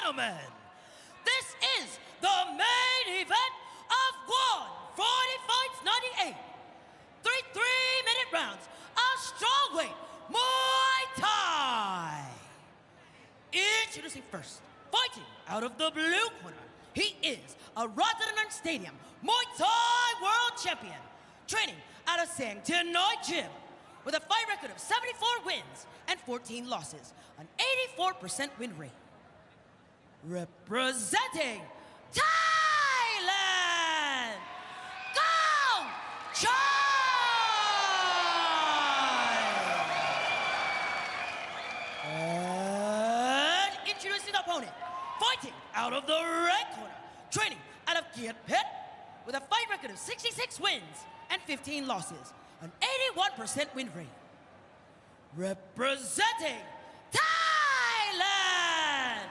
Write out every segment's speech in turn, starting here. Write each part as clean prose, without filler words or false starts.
gentlemen, this is the main event of 140 fights 98. 3-minute rounds of strawweight Muay Thai. Introducing first, fighting out of the blue corner, he is a Rajadamnern Stadium Muay Thai world champion, training out of Chanaidonmueang Gym, with a fight record of 74 wins and 14 losses, an 84% win rate. Representing Thailand, Kongchai! And introducing the opponent, fighting out of the red corner, training out of Việt, with a fight record of 66 wins and 15 losses, an 81% win rate. Representing Thailand,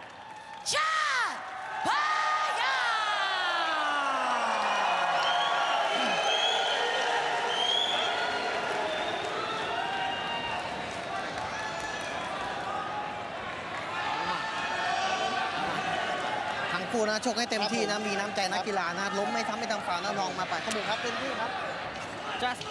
Chartpayak!ทั้งคู่นะชกให้เต็มที่นะมีน้ำใจนักกีฬานะล้มไม่ทำไม่ทำฝานะลองมาปัดข้อมูลครับเต็มที่ครับ just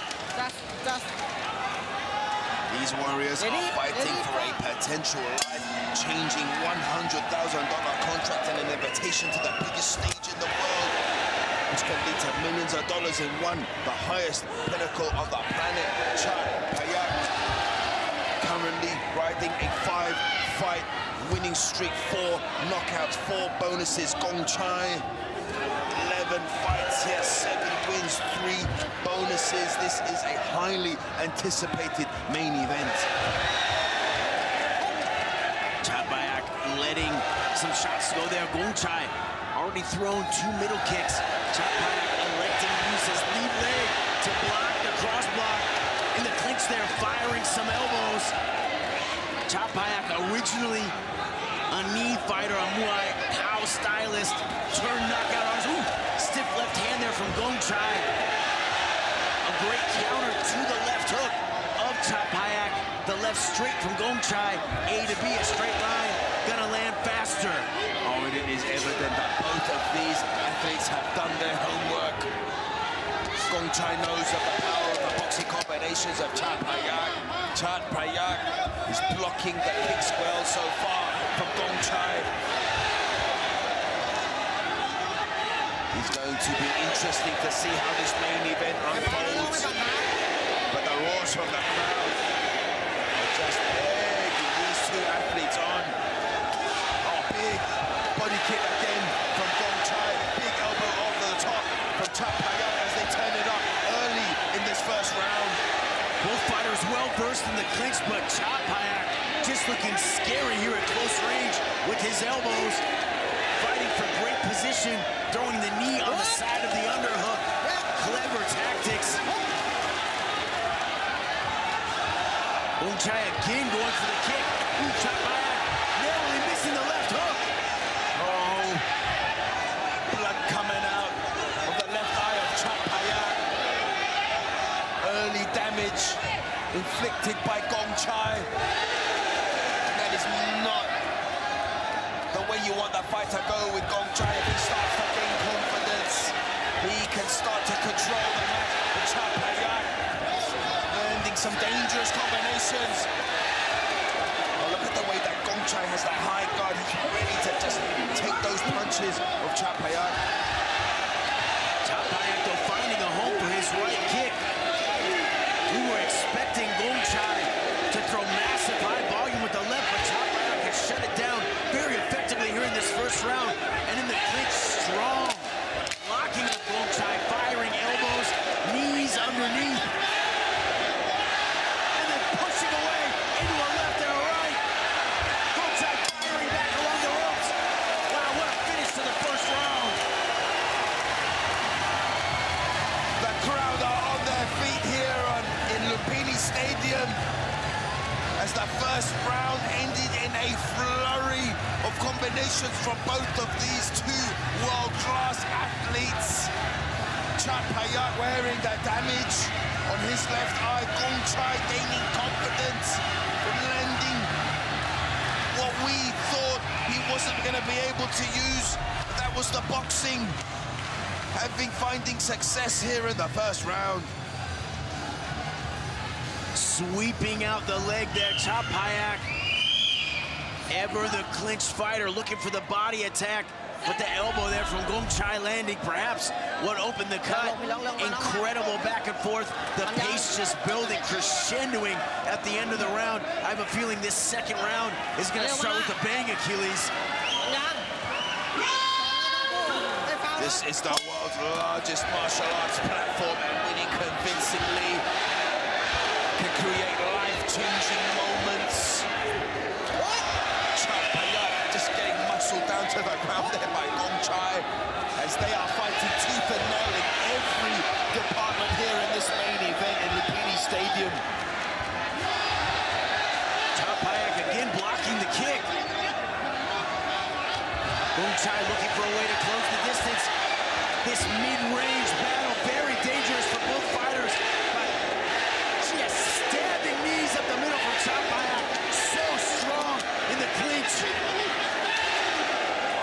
These warriors are fighting for a potential life-changing $100,000 contract and an invitation to the biggest stage in the world, which can lead to millions of dollars in one, the highest pinnacle of the planet. Chartpayak currently riding a 5-fight winning streak, 4 knockouts, 4 bonuses. Kongchai, 11 fights here, 7 wins, 3 bonuses. This is a highly anticipated main event. Chartpayak letting some shots go there. Kongchai already thrown 2 middle kicks. Chartpayak electing to use his lead leg to block the cross block. In the clinch there, firing some elbows. Chartpayak originally a knee fighter, a Muay Thai stylist, turn knockout arms. Ooh, stiff left hand there from Kongchai. A great counter to the left hook of Chartpayak. The left straight from Kongchai. A to B, a straight line. Gonna land faster. Oh, and it is evident that both of these athletes have done their homework. Kongchai knows of the power of the boxing combinations of Chartpayak. Chartpayak is blocking the kicks well so far from Kongchai. It's going to be interesting to see how this main event unfolds. But the roars from the crowd are just egging these two athletes on. Oh, big body kick again from Kongchai. Big elbow over the top from Chartpayak as they turn it up early in this first round. Both fighters well versed in the clinch, but Chartpayak just looking scary here at close range with his elbows. Fighting for great position, throwing the knee on the side of the underhook. Clever tactics. Kongchai again going for the kick. Ooh, Chartpayak narrowly missing the left hook. Oh, blood coming out of the left eye of Chartpayak. Early damage inflicted by Kongchai. That is not the way you want that fight to go with Kongchai. If he starts to gain confidence, he can start to control the match. But Chartpayak landing some dangerous combinations. Oh, look at the way that Kongchai has that high guard. He's ready to just take those punches of Chartpayak. Chartpayak though finding a home for his right kick. We were expecting Kongchai to throw massive high volume with the left, but Chartpayak has shut it down very effectively here in this first round. And in the clinch, strong. Locking up Kongchai, firing elbows, knees underneath. And then pushing away into a left and a right. Kongchai firing back along the ropes. Wow, what a finish to the first round. The crowd are on their feet here in Lumpinee Stadium as the first round ended in a flurry of combinations from both of these two world-class athletes. Chartpayak wearing the damage on his left eye. Kongchai gaining confidence, landing what we thought he wasn't going to be able to use. That was the boxing. Finding success here in the first round. Sweeping out the leg there, Chartpayak. Ever the clinched fighter, looking for the body attack, but the elbow there from Kongchai landing, perhaps what opened the cut. Incredible back and forth. The pace just building, crescendoing at the end of the round. I have a feeling this second round is going to start with a bang, Achilles. This is the world's largest martial arts platform, and winning convincingly can create life-changing moments. Chartpayak just getting muscled down to the ground there by Kongchai, as they are fighting tooth and nail in every department here in this main event in Lumpinee Stadium. Chartpayak again blocking the kick. Kongchai looking for a way to close the distance. This mid-range battle, very dangerous for both fighters, but just stabbing knees up the middle from Chartpayak. So strong in the clinch.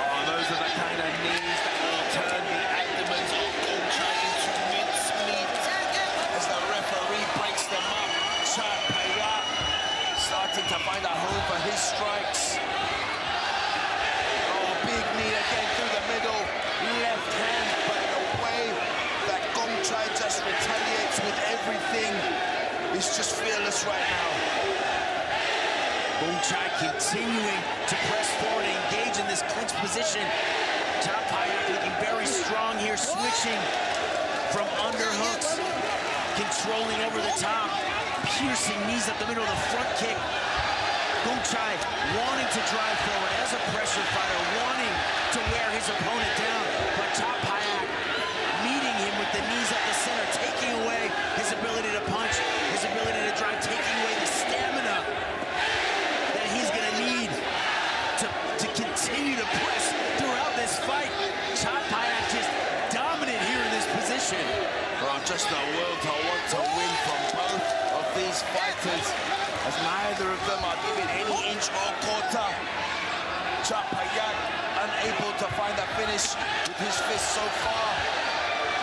Oh, those are the kind of knees that will turn the abdomens of Kongchai into mincemeat. As the referee breaks them up, Chartpayak starting to find a home for his strikes. Oh, big knee again through the middle, left hand, but the way that Kongchai just retaliates with everything is just fearless right now. Kongchai continuing to press forward and engage in this clinch position. Chartpayak looking very strong here, switching from underhooks, controlling over the top, piercing knees up the middle of the front kick. Kongchai wanting to drive forward as a pressure fighter, wanting to wear his opponent down, but Chartpayak meeting him with the knees up the center, taking away his ability to punch, his ability to drive, taking away the stamina that he's going to need to continue to press throughout this fight. Chartpayak just dominant here in this position. Well, just a will to want to win from both of these fighters, as neither of them are giving any inch or quarter. Chartpayak unable to find a finish with his fist so far.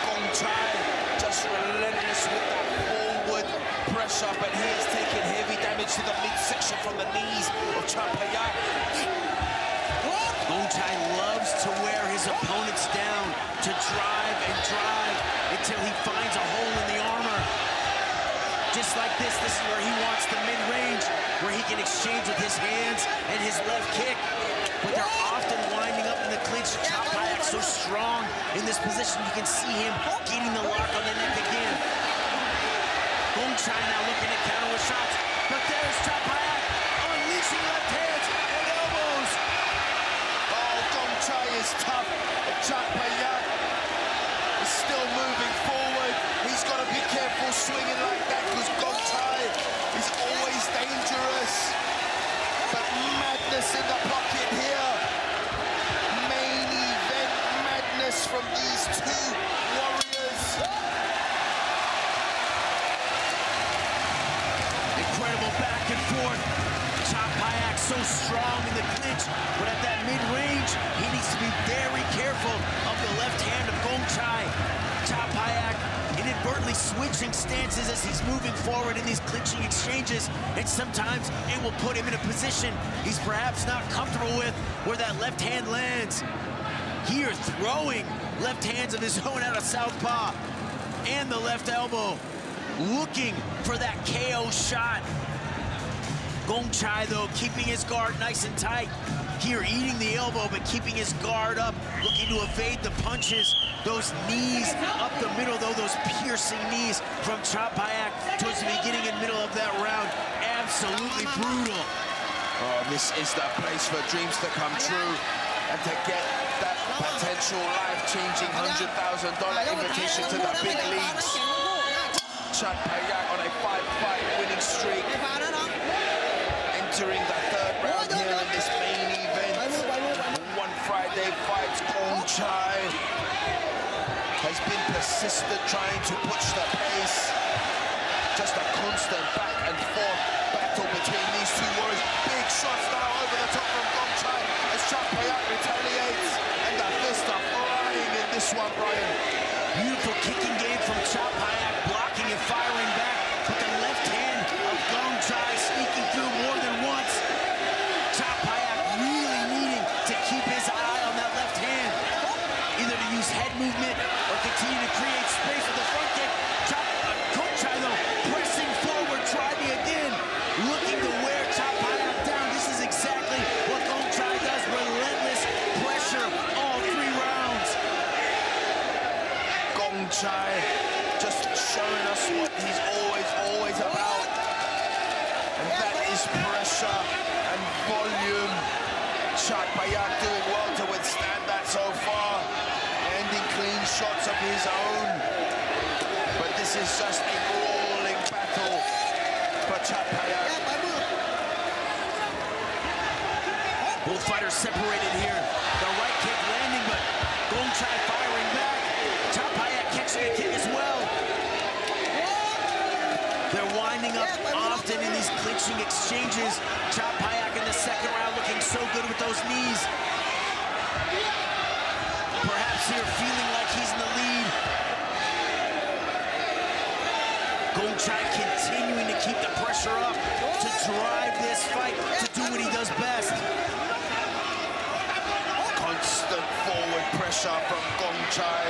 Kongchai just relentless with that forward pressure, but he is taking heavy damage to the midsection from the knees of Chartpayak. Kongchai loves to wear his opponents down, to drive and drive until he finds a hole in the armor. Just like this is where he wants the mid-range, where he can exchange with his hands and his left kick. But they're often winding up in the clinch. Chartpayak so strong in this position, you can see him getting the lock on the neck again. Kongchai now looking to counter with shots, but there's Chartpayak unleashing left hands and elbows. Oh, Kongchai is tough. Chartpayak is still moving forward. He's got to be careful swinging like that, because Kongchai is always dangerous. But madness in the pocket here. Main event madness from these two warriors. Incredible back and forth. Chartpayak so strong in the clinch, but at that mid-range, he needs to be very careful of the left hand of Kongchai. Chartpayak inadvertently switching stances as he's moving forward in these clinching exchanges, and sometimes it will put him in a position he's perhaps not comfortable with, where that left hand lands. Here, throwing left hands of his own out of southpaw, and the left elbow, looking for that KO shot. Kongchai, though, keeping his guard nice and tight. Here, eating the elbow, but keeping his guard up, looking to evade the punches. Those knees up the middle, though, those piercing knees from Chartpayak towards the beginning and middle of that round. Absolutely brutal. Oh, this is the place for dreams to come true, and to get that potential life-changing $100,000 invitation to the big leagues. Chartpayak on a 5-fight winning streak, entering the third round here in this main event. One Friday fight, Kongchai has been persistent, trying to push the pace. Just a constant back and forth battle between these two warriors. Big shots now over the top from Kongchai as Chartpayak this one, Brian. Beautiful kicking game from Chartpayak, blocking and firing back, but the left hand of Kongchai sneaking through more than once. Chartpayak really needing to keep his eye on that left hand, either to use head movement or continue to create space with the front kick. Kongchai, though, pressing forward, try me again, looking to wear Chartpayak down. This is exactly what Kongchai does, relentless pressure all 3 rounds. Kongchai just showing us what he's always about. And that is pressure and volume. Chartpayak doing well to withstand that so far. Ending clean shots of his own. But this is just a brawling battle for Chartpayak. Both fighters separated here. The right kick landing, but Kongchai firing back. Chartpayak catching a kick as well. They're winding up often in these clinching exchanges. Chartpayak in the second round looking so good with those knees. Perhaps here feeling like he's in the lead. Kongchai continuing to keep the pressure up, to drive this fight, to do what he does best. Constant forward pressure from Kongchai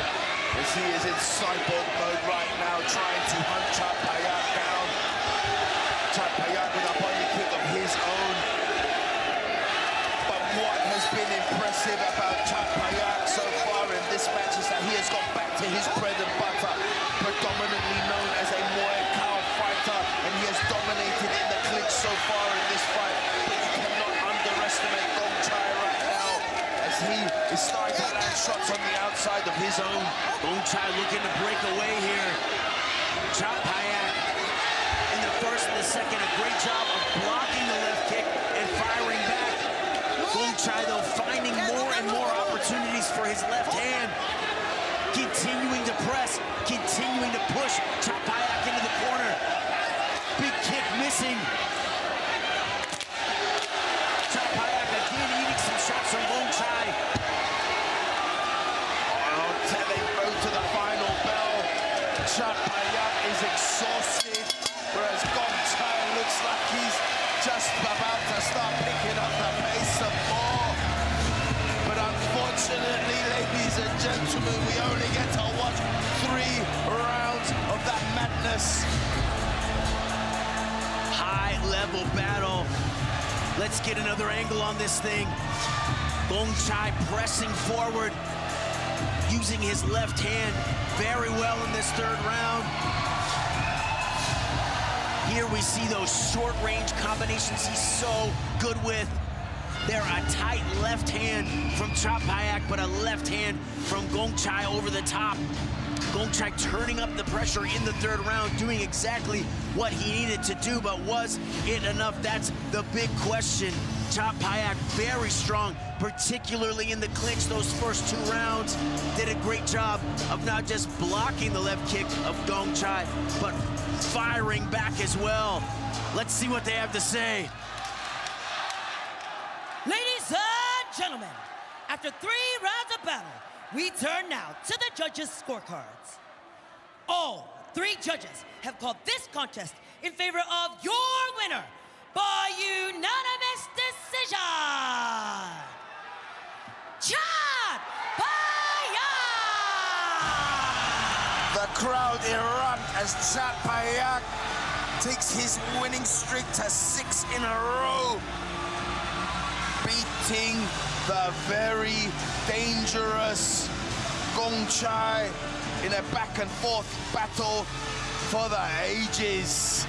as he is in cyborg mode right now, trying to hunt Chartpayak down. Chartpayak with a body kick of his own. But what has been impressive about Chartpayak so far in this match is that he has got back to his bread and butter, predominantly known as a Muay Thai fighter, and he has dominated in the clinch so far in this fight. But you cannot underestimate Kongchai right now, as he is starting to land shots on the outside of his own. Kongchai looking to break away here. Chartpayak in the first and the second, a great job of blocking the left kick and firing back. Kongchai, though, finding more and more opportunities for his left hand. Continuing to press, continuing to push Chartpayak into the corner. Big kick missing. Chartpayak again eating some shots from Kongchai. They go to the final bell. Chartpayak is exhausted, whereas Kongchai looks like he's just about to start picking up the pace some more. But unfortunately, ladies and gentlemen, we only get to watch 3 rounds of that madness. High-level battle. Let's get another angle on this thing. Kongchai pressing forward, using his left hand very well in this 3rd round. Here we see those short-range combinations he's so good with. They're a tight left hand from Chartpayak, but a left hand from Kongchai over the top. Kongchai turning up the pressure in the 3rd round, doing exactly what he needed to do, but was it enough? That's the big question. Chartpayak very strong, particularly in the clinch those first 2 rounds. Did a great job of not just blocking the left kick of Kongchai, but firing back as well. Let's see what they have to say. Ladies and gentlemen, after 3 rounds of battle, we turn now to the judges' scorecards. All 3 judges have called this contest in favor of your winner by unanimous decision. Chartpayak! The crowd erupt as Chartpayak takes his winning streak to 6 in a row, beating the very dangerous Kongchai in a back-and-forth battle for the ages.